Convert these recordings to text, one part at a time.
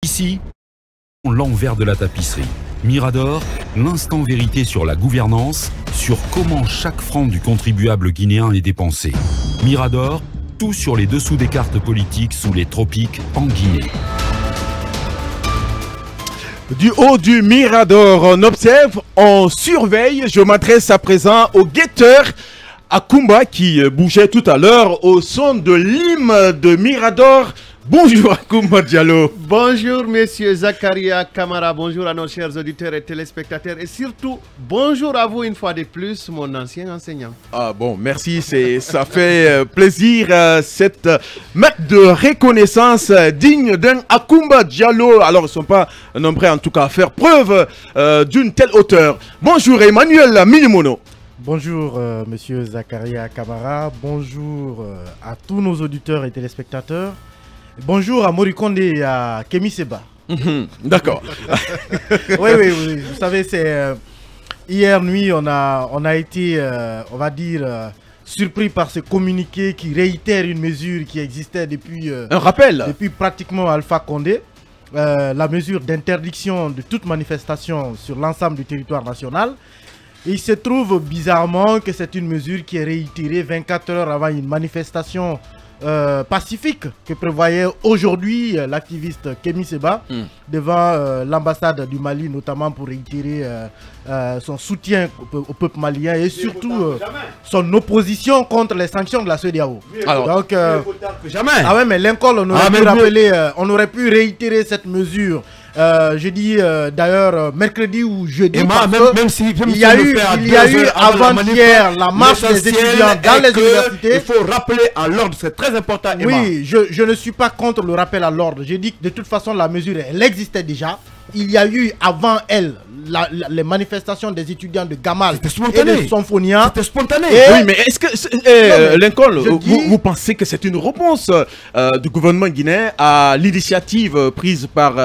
Ici, l'envers de la tapisserie. Mirador, l'instant vérité sur la gouvernance, sur comment chaque franc du contribuable guinéen est dépensé. Mirador, tout sur les dessous des cartes politiques sous les tropiques en Guinée. Du haut du Mirador, on observe, on surveille. Je m'adresse à présent au guetteur Akumba qui bougeait tout à l'heure au son de l'hymne de Mirador. Bonjour Akumba Diallo. Bonjour messieurs Zakaria Kamara, bonjour à nos chers auditeurs et téléspectateurs et surtout bonjour à vous une fois de plus mon ancien enseignant. Ah bon, merci, ça fait plaisir cette marque de reconnaissance digne d'un Akumba Diallo. Alors ils ne sont pas nombreux en tout cas à faire preuve d'une telle hauteur. Bonjour Emmanuel Milimono. Bonjour monsieur Zakaria Kamara, bonjour à tous nos auditeurs et téléspectateurs. Bonjour à Morikonde et à Kemi Seba. D'accord. Oui, vous savez, c'est hier nuit, on a été, on va dire, surpris par ce communiqué qui réitère une mesure qui existait depuis... un rappel. Depuis pratiquement Alpha Condé. La mesure d'interdiction de toute manifestation sur l'ensemble du territoire national. Et il se trouve bizarrement que c'est une mesure qui est réitérée 24 heures avant une manifestation pacifique que prévoyait aujourd'hui l'activiste Kemi Seba devant l'ambassade du Mali, notamment pour réitérer son soutien au peuple malien et surtout son opposition contre les sanctions de la CEDEAO. Donc, jamais. Ah ouais, mais Lincoln, on aurait pu réitérer cette mesure. Je dis d'ailleurs mercredi ou jeudi, il y a eu avant-hier la marche des étudiants dans les universités. Il faut rappeler à l'ordre, c'est très important. Oui, je ne suis pas contre le rappel à l'ordre. J'ai dit que de toute façon la mesure elle existait déjà. Il y a eu avant elle les manifestations des étudiants de Gamal et de Symphonia. C'était spontané. Oui, mais est-ce que Lincoln, vous pensez que c'est une réponse du gouvernement guinéen à l'initiative prise par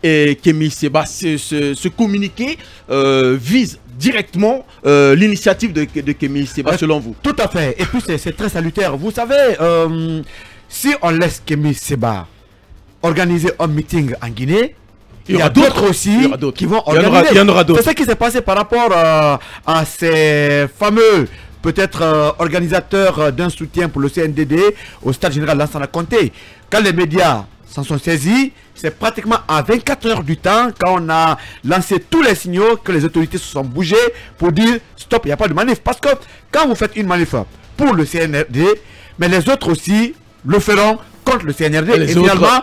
Kemi Seba? Ce communiqué vise directement l'initiative de Kemi Seba, selon vous? Tout à fait. Et puis c'est très salutaire. Vous savez, si on laisse Kemi Seba organiser un meeting en Guinée, il y a d'autres aussi qui vont organiser. Il y en aura d'autres. C'est ce qui s'est passé par rapport à ces fameux, peut-être, organisateurs d'un soutien pour le CNDD au stade général Lansana Conté. Quand les médias s'en sont saisis, c'est pratiquement à 24 heures du temps, quand on a lancé tous les signaux, que les autorités se sont bougées pour dire stop, il n'y a pas de manif. Parce que quand vous faites une manif pour le CNRD, mais les autres aussi le feront contre le CNRD.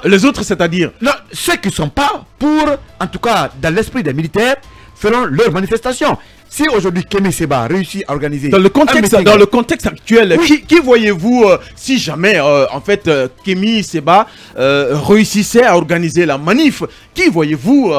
Les autres, c'est-à-dire ceux qui ne sont pas pour, en tout cas dans l'esprit des militaires, feront leur manifestation. Si aujourd'hui Kemi Seba réussit à organiser... Dans le contexte actuel, oui. Qui voyez-vous, si jamais en fait Kemi Seba réussissait à organiser la manif, qui voyez-vous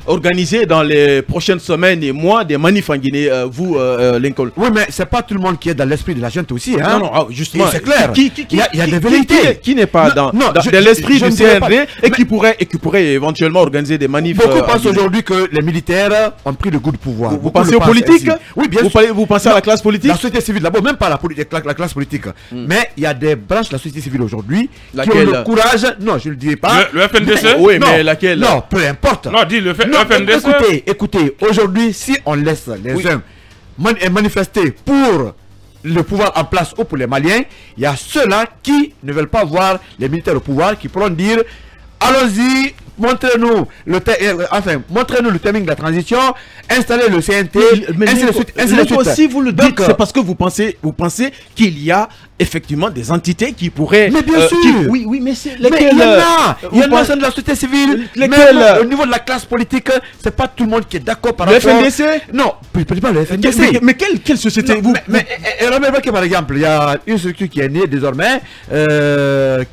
organiser dans les prochaines semaines et mois des manifs en Guinée, vous Lincoln? Oui, mais c'est pas tout le monde qui est dans l'esprit de la gente aussi. Hein? Non, justement, c'est clair. Il y a des velléités. Qui n'est pas dans l'esprit du CND et qui pourrait éventuellement organiser des manifs? Beaucoup pensent aujourd'hui que les militaires ont pris le goût du pouvoir. Vous pensez aux politiques? Oui, bien sûr. Vous pensez à la classe politique? La société civile, d'abord, même pas la classe politique. Mais il y a des branches de la société civile aujourd'hui qui ont le courage. Non, je ne le dirai pas. Le FNDC? Oui, mais laquelle? Non, peu importe. Non, dis le FNDC. Écoutez, aujourd'hui, si on laisse les uns manifester pour le pouvoir en place ou pour les Maliens, il y a ceux-là qui ne veulent pas voir les militaires au pouvoir, qui pourront dire allons-y, montrez-nous le timing de la transition, installez le CNT, ainsi de suite. Si vous le dites, c'est parce que vous pensez qu'il y a effectivement des entités qui pourraient... Mais bien sûr. Oui, mais c'est lesquelles? Il y en a de la société civile. Lesquelles? Au niveau de la classe politique, c'est pas tout le monde qui est d'accord par rapport... Le FNDC? Non, pas le FNDC. Mais quelle société? Mais remarquez par exemple, il y a une structure qui est née désormais,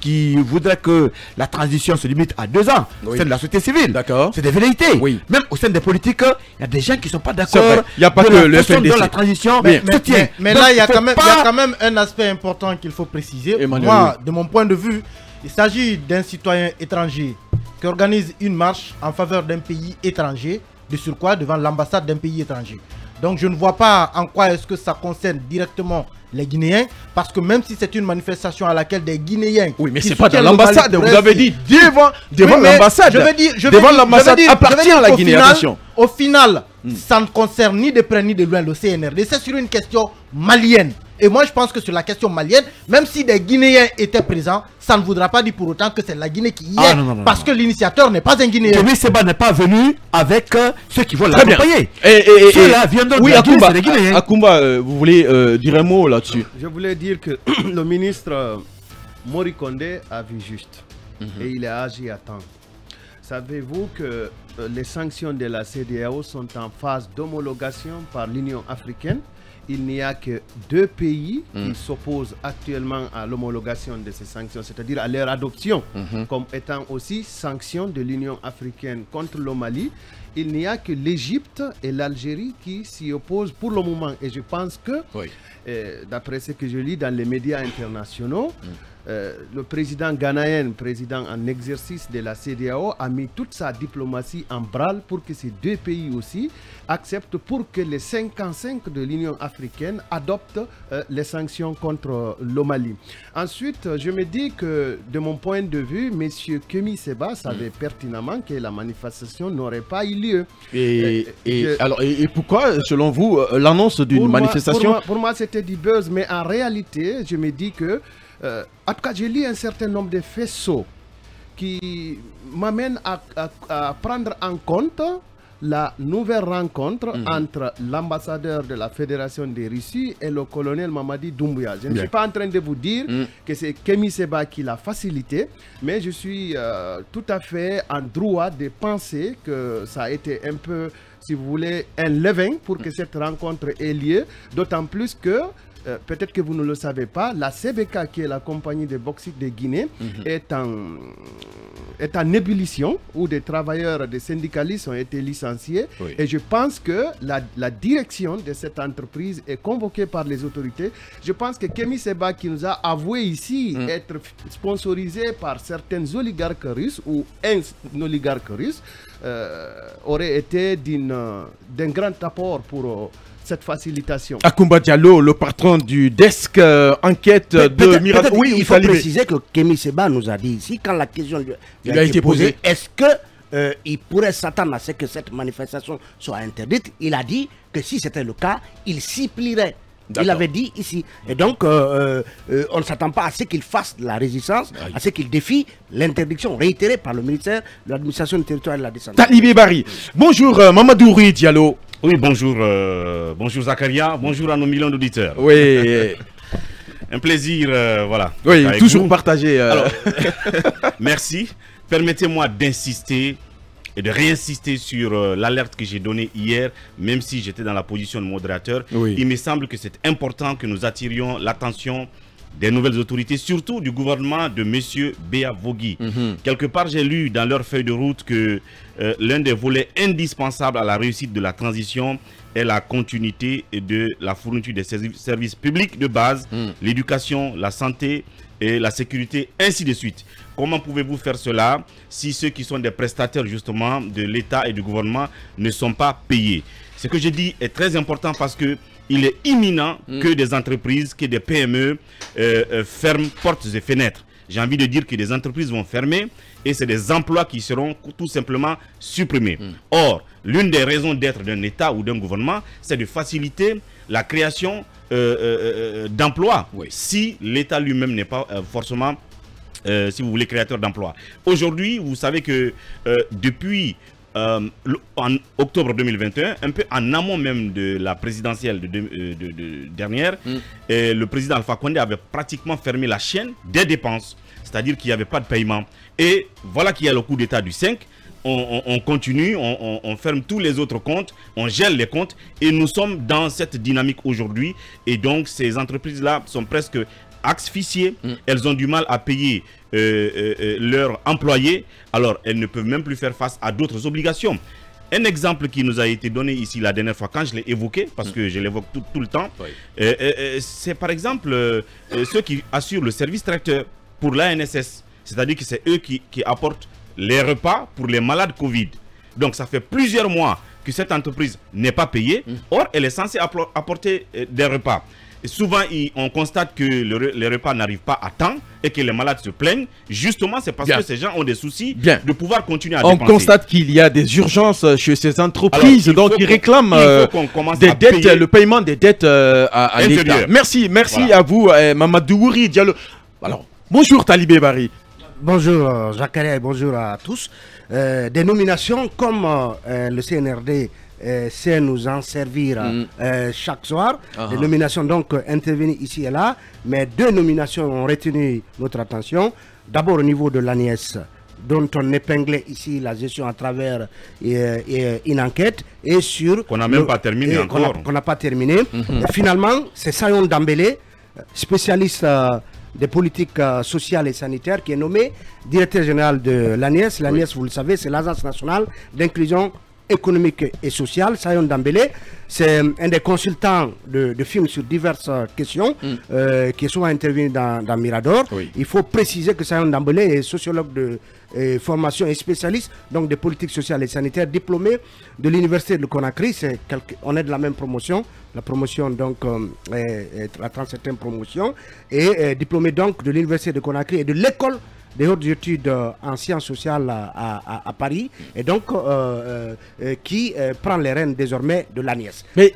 qui voudrait que la transition se limite à 2 ans. C'est de la société civile. D'accord. C'est des velléités. Oui. Même au sein des politiques, il y a des gens qui ne sont pas d'accord. Il n'y a pas que le FNDC. De la transition. Mais là, il y a quand même un aspect important qu'il faut préciser. Emmanuel. Moi, de mon point de vue, il s'agit d'un citoyen étranger qui organise une marche en faveur d'un pays étranger, de surcroît devant l'ambassade d'un pays étranger. Donc je ne vois pas en quoi est-ce que ça concerne directement les Guinéens, parce que même si c'est une manifestation à laquelle des Guinéens... Oui, mais c'est pas dans l'ambassade, vous avez dit devant l'ambassade. Devant l'ambassade appartient à la Guinée, attention. Au final, ça ne concerne ni de près ni de loin le CNRD, c'est sur une question malienne. Et moi je pense que sur la question malienne, même si des Guinéens étaient présents, ça ne voudra pas dire pour autant que c'est la Guinée qui y est, parce que l'initiateur n'est pas un Guinéen. Kémy Séba n'est pas venu avec ceux qui vont l'accompagner. Ceux-là viendront de la Guinée, c'est des Guinéens. Akumba, vous voulez dire un mot là-dessus? Je voulais dire que le ministre Mori Kondé a vu juste et il a agi à temps. Savez-vous que les sanctions de la CEDEAO sont en phase d'homologation par l'Union africaine? Il n'y a que 2 pays qui s'opposent actuellement à l'homologation de ces sanctions, c'est-à-dire à leur adoption, comme étant aussi sanctions de l'Union africaine contre le Mali. Il n'y a que l'Égypte et l'Algérie qui s'y opposent pour le moment. Et je pense que, d'après ce que je lis dans les médias internationaux, le président ghanéen, président en exercice de la CEDEAO, a mis toute sa diplomatie en branle pour que ces 2 pays aussi acceptent, pour que les 55 de l'Union africaine adoptent les sanctions contre le Mali. Ensuite, je me dis que de mon point de vue, M. Kémy Séba savait pertinemment que la manifestation n'aurait pas eu lieu. Et pourquoi, selon vous, l'annonce d'une manifestation... Pour moi, c'était du buzz, mais en réalité, je me dis que en tout cas, j'ai lu un certain nombre de faisceaux qui m'amènent à prendre en compte la nouvelle rencontre entre l'ambassadeur de la Fédération de Russie et le colonel Mamadi Doumbouya. Je ne suis pas en train de vous dire que c'est Kémy Séba qui l'a facilité, mais je suis tout à fait en droit de penser que ça a été un peu, si vous voulez, un levain pour que cette rencontre ait lieu, d'autant plus que peut-être que vous ne le savez pas, la CBK, qui est la compagnie de bauxite de Guinée, est en ébullition, où des travailleurs, des syndicalistes ont été licenciés. Et je pense que la direction de cette entreprise est convoquée par les autorités. Je pense que Kémy Séba, qui nous a avoué ici être sponsorisé par certains oligarques russes ou un oligarque russe, aurait été d'un grand apport pour... cette facilitation. Akumba Diallo, le patron du desk enquête de Mirador. Oui, il faut préciser que Kémy Séba nous a dit ici, quand la question lui a été posée, est-ce que il pourrait s'attendre à ce que cette manifestation soit interdite? Il a dit que si c'était le cas, il s'y plierait. Il avait dit ici. Et donc, on ne s'attend pas à ce qu'il fasse de la résistance, à ce qu'il défie l'interdiction réitérée par le ministère de l'administration du territoire et de la décentralisation. Talibé Bari. Bonjour, Mamadou Rui Diallo. Oui, bonjour, bonjour Zakaria, bonjour à nos millions d'auditeurs. Oui. Un plaisir, voilà. Oui, toujours partagé. Alors, merci. Permettez-moi d'insister et de réinsister sur l'alerte que j'ai donnée hier, même si j'étais dans la position de modérateur. Il me semble que c'est important que nous attirions l'attention des nouvelles autorités, surtout du gouvernement de M. Béa Vogui. Quelque part, j'ai lu dans leur feuille de route que l'un des volets indispensables à la réussite de la transition est la continuité de la fourniture des services publics de base, l'éducation, la santé et la sécurité, ainsi de suite. Comment pouvez-vous faire cela si ceux qui sont des prestataires justement de l'État et du gouvernement ne sont pas payés? Ce que je dis est très important parce que il est imminent que des entreprises, que des PME ferment portes et fenêtres. J'ai envie de dire que des entreprises vont fermer et c'est des emplois qui seront tout simplement supprimés. Or, l'une des raisons d'être d'un État ou d'un gouvernement, c'est de faciliter la création d'emplois si l'État lui-même n'est pas forcément, si vous voulez, créateur d'emplois. Aujourd'hui, vous savez que depuis... en octobre 2021, un peu en amont même de la présidentielle dernière, le président Alpha Condé avait pratiquement fermé la chaîne des dépenses, c'est-à-dire qu'il n'y avait pas de paiement. Et voilà qu'il y a le coup d'État du 5, on continue, on ferme tous les autres comptes, on gèle les comptes et nous sommes dans cette dynamique aujourd'hui. Et donc ces entreprises-là sont presque asphyxiées, elles ont du mal à payer leurs employés, alors elles ne peuvent même plus faire face à d'autres obligations. Un exemple qui nous a été donné ici la dernière fois, quand je l'ai évoqué, parce que je l'évoque tout le temps, c'est par exemple ceux qui assurent le service traiteur pour l'ANSS, c'est-à-dire que c'est eux qui apportent les repas pour les malades Covid. Donc ça fait plusieurs mois que cette entreprise n'est pas payée. Or, elle est censée apporter des repas. Et souvent, on constate que les repas n'arrivent pas à temps et que les malades se plaignent. Justement, c'est parce que ces gens ont des soucis de pouvoir continuer à dépenser. On constate qu'il y a des urgences chez ces entreprises, donc ils réclament des dettes, le paiement des dettes à l'État. Merci à vous, Mamadou Wouri Diallo. Alors, bonjour Talibé Bari. Bonjour Jacques, bonjour à tous. Des nominations comme le CNRD sait nous en servir chaque soir. Des nominations donc intervenues ici et là, mais 2 nominations ont retenu notre attention. D'abord au niveau de l'ANIES, dont on épinglait ici la gestion à travers une enquête et sur... Qu'on n'a même pas terminé encore. Qu'on n'a pas terminé. Finalement, c'est Sayon Dambélé, spécialiste des politiques sociales et sanitaires, qui est nommé directeur général de l'ANIES. L'ANIES, vous le savez, c'est l'Agence nationale d'inclusion économique et sociale. Sayon Dambélé, c'est un des consultants de films sur diverses questions qui est souvent intervenu dans Mirador. Il faut préciser que Sayon Dambélé est sociologue de formation et spécialiste donc des politiques sociales et sanitaires, diplômé de l'université de Conakry. On est de la même promotion, la promotion donc la 37e promotion, et diplômé donc de l'université de Conakry et de l'école des hautes études en sciences sociales à Paris, et donc qui prend les rênes désormais de l'ANIES. Mais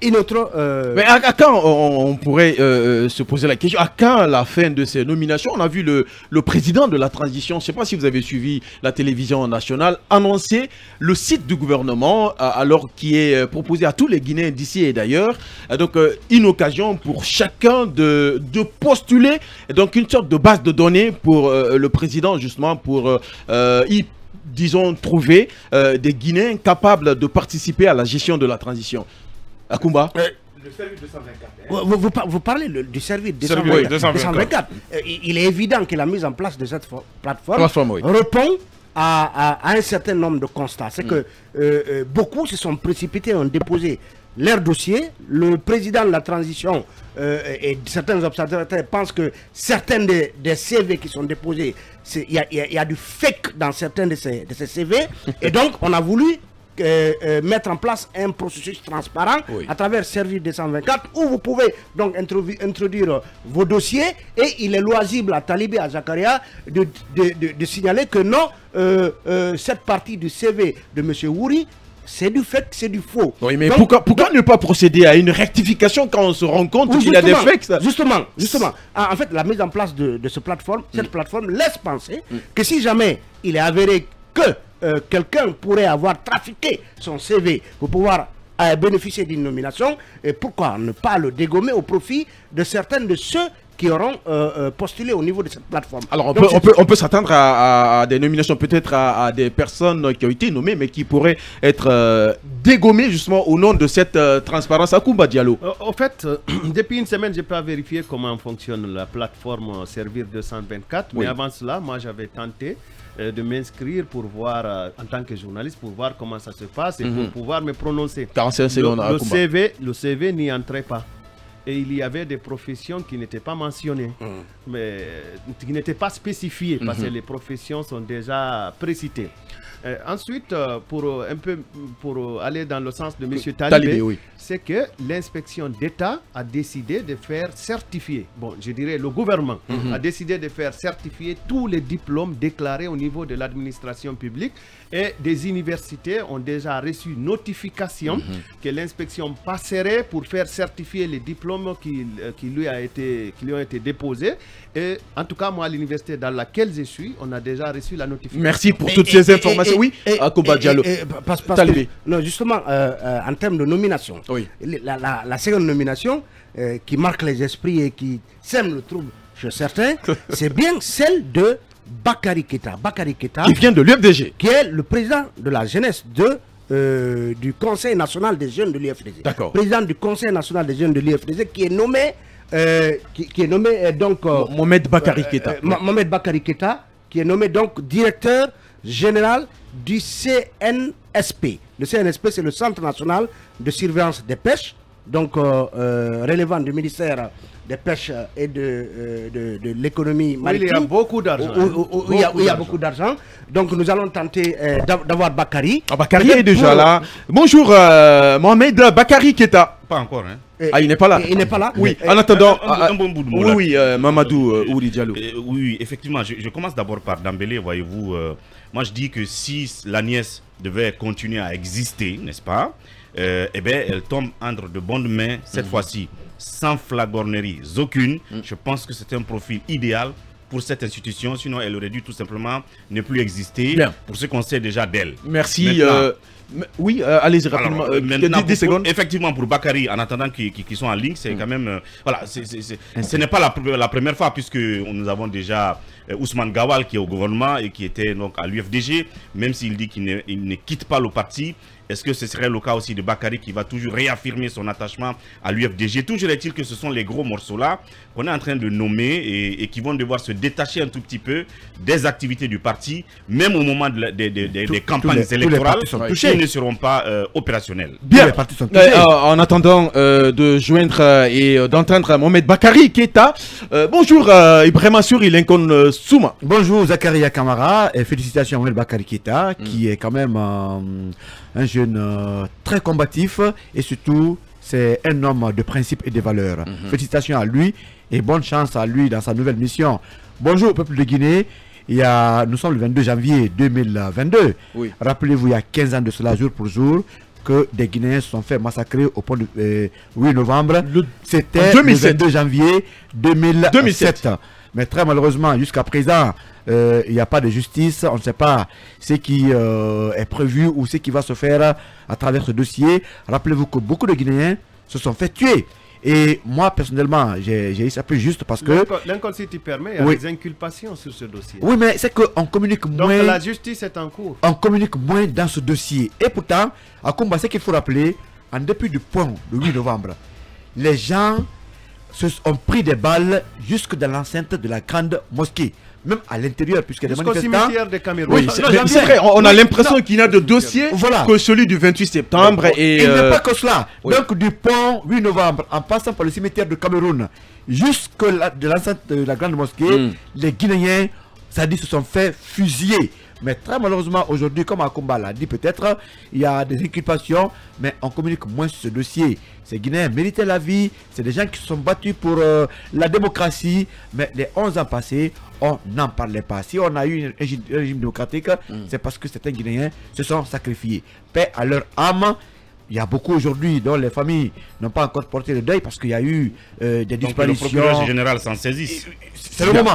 une autre... Mais à quand on pourrait se poser la question, à quand la fin de ces nominations? On a vu le président de la transition, je ne sais pas si vous avez suivi la télévision nationale, annoncer le site du gouvernement, alors qui est proposé à tous les Guinéens d'ici et d'ailleurs. Donc une occasion pour chacun de postuler, donc une sorte de base de données pour le président, justement pour disons trouver des Guinéens capables de participer à la gestion de la transition. Akumba. Le service 224. Vous parlez du service 224. Il est évident que la mise en place de cette plateforme répond à un certain nombre de constats. C'est que beaucoup se sont précipités, ont déposé leur dossier. Le président de la transition et certains observateurs pensent que certains des CV qui sont déposés, il y a du fake dans certains de ces CV. Et donc, on a voulu mettre en place un processus transparent à travers Service 224 où vous pouvez donc introduire vos dossiers, et il est loisible à Talibé, à Zakaria de signaler que non, cette partie du CV de M. Wouri, c'est du fait, c'est du faux. Oui, mais donc, pourquoi ne pas procéder à une rectification quand on se rend compte qu'il y a des fakes? Justement. En fait, la mise en place de cette plateforme laisse penser que si jamais il est avéré que quelqu'un pourrait avoir trafiqué son CV pour pouvoir bénéficier d'une nomination, et pourquoi ne pas le dégommer au profit de certains de ceux qui auront postulé au niveau de cette plateforme. Alors on peut s'attendre à des nominations, peut-être à des personnes qui ont été nommées mais qui pourraient être dégommées justement au nom de cette transparence. Akumba Diallo. En fait, depuis une semaine, je n'ai pas vérifié comment fonctionne la plateforme Servir 224, mais avant cela, moi j'avais tenté de m'inscrire pour voir, en tant que journaliste, pour voir comment ça se passe et pour pouvoir me prononcer. Le CV n'y entrait pas. Et il y avait des professions qui n'étaient pas mentionnées, mais qui n'étaient pas spécifiées, parce que les professions sont déjà précitées. Ensuite, pour aller dans le sens de M. Talibé, c'est que l'inspection d'État a décidé de faire certifier, je dirais le gouvernement a décidé de faire certifier tous les diplômes déclarés au niveau de l'administration publique, et des universités ont déjà reçu notification que l'inspection passerait pour faire certifier les diplômes qui lui ont été déposés. Et en tout cas, moi, à l'université dans laquelle je suis, on a déjà reçu la notification. Merci pour toutes ces informations. Akumba Diallo. Non, justement, en termes de nomination, la seconde nomination qui marque les esprits et qui sème le trouble chez certains, c'est bien celle de Bakary Keita. Qui vient de l'UFDG. Qui est le président de la jeunesse du Conseil national des jeunes de l'UFDG. D'accord. Président du Conseil national des jeunes de l'UFDG, qui est nommé donc Mohamed Bakary Keita. Mohamed Bakary Keita, qui est nommé donc directeur général du CNSP. Le CNSP, c'est le Centre national de surveillance des pêches. donc relevant du ministère des pêches et de l'économie maritime. Il y a beaucoup d'argent. Il y a beaucoup d'argent. Donc nous allons tenter d'avoir Bakary. Bakary est déjà là. Bonjour Mohamed Bakary Keita. Pas encore, hein. Il n'est pas là. Il n'est pas là. Oui, en attendant. Un bon bout de mot. Oui, Mamadou Ouri Diallo. Oui, effectivement, je commence d'abord par Dembélé, voyez-vous. Moi, je dis que si la nièce devait continuer à exister, n'est-ce pas, eh bien, elle tombe entre de bonnes mains, cette fois-ci, sans flagornerie aucune. Je pense que c'est un profil idéal pour cette institution, sinon elle aurait dû tout simplement ne plus exister. Bien. Pour ce qu'on sait déjà d'elle. Merci. Oui, allez-y rapidement. Maintenant, 10 secondes. Effectivement, pour Bakary, en attendant qu'ils sont en ligne, c'est quand même... voilà, ce n'est pas la première fois, puisque nous avons déjà Ousmane Gawal qui est au gouvernement et qui était donc à l'UFDG, même s'il dit qu'il ne quitte pas le parti. Est-ce que ce serait le cas aussi de Bakary qui va toujours réaffirmer son attachement à l'UFDG? Toujours est-il que ce sont les gros morceaux là qu'on est en train de nommer et qui vont devoir se détacher un tout petit peu des activités du parti, même au moment des campagnes électorales, ils ne seront pas opérationnels. Bien, en attendant de joindre et d'entendre Mohamed Bakary Keita. Bonjour Ibrahima Souri Lincoln Souma. Bonjour Zakaria Kamara et félicitations à Mohamed Bakary Keita qui est quand même un jeune très combatif et surtout c'est un homme de principe et de valeurs. Félicitations à lui et bonne chance à lui dans sa nouvelle mission. Bonjour au peuple de Guinée. Nous sommes le 22 janvier 2022. Oui. Rappelez-vous, il y a 15 ans de cela, jour pour jour, que des Guinéens se sont fait massacrer au pont du 8 novembre. C'était le 22 janvier 2007. Mais très malheureusement, jusqu'à présent, il n'y a pas de justice. On ne sait pas ce qui est prévu ou ce qui va se faire à travers ce dossier. Rappelez-vous que beaucoup de Guinéens se sont fait tuer. Et moi, personnellement, j'ai échappé juste parce que... Lincoln, si tu permets, il y a des inculpations sur ce dossier. Oui, mais c'est qu'on communique moins... Donc la justice est en cours. On communique moins dans ce dossier. Et pourtant, à combat, ce qu'il faut rappeler, en dépit du pont le 8 novembre, les gens ont pris des balles jusque dans l'enceinte de la grande mosquée. Même à l'intérieur, puisque des manifestants... Cimetière de Cameroun. Oui, c'est vrai, on a l'impression qu'il n'y a de dossier que celui du 28 septembre. Et il n'est pas que cela. Donc du pont 8 novembre, en passant par le cimetière de Cameroun, jusque de l'enceinte de la grande mosquée, les Guinéens, ça dit, se sont fait fusiller. Mais très malheureusement, aujourd'hui, comme Akomba l'a dit peut-être, il y a des inculpations, mais on communique moins sur ce dossier. Ces Guinéens méritaient la vie, c'est des gens qui se sont battus pour la démocratie, mais les 11 ans passés, on n'en parlait pas. Si on a eu un régime démocratique, c'est parce que certains Guinéens se sont sacrifiés. Paix à leur âme. Il y a beaucoup aujourd'hui dont les familles n'ont pas encore porté le deuil parce qu'il y a eu des disparitions. Le procureur général s'en saisisse. C'est le moment.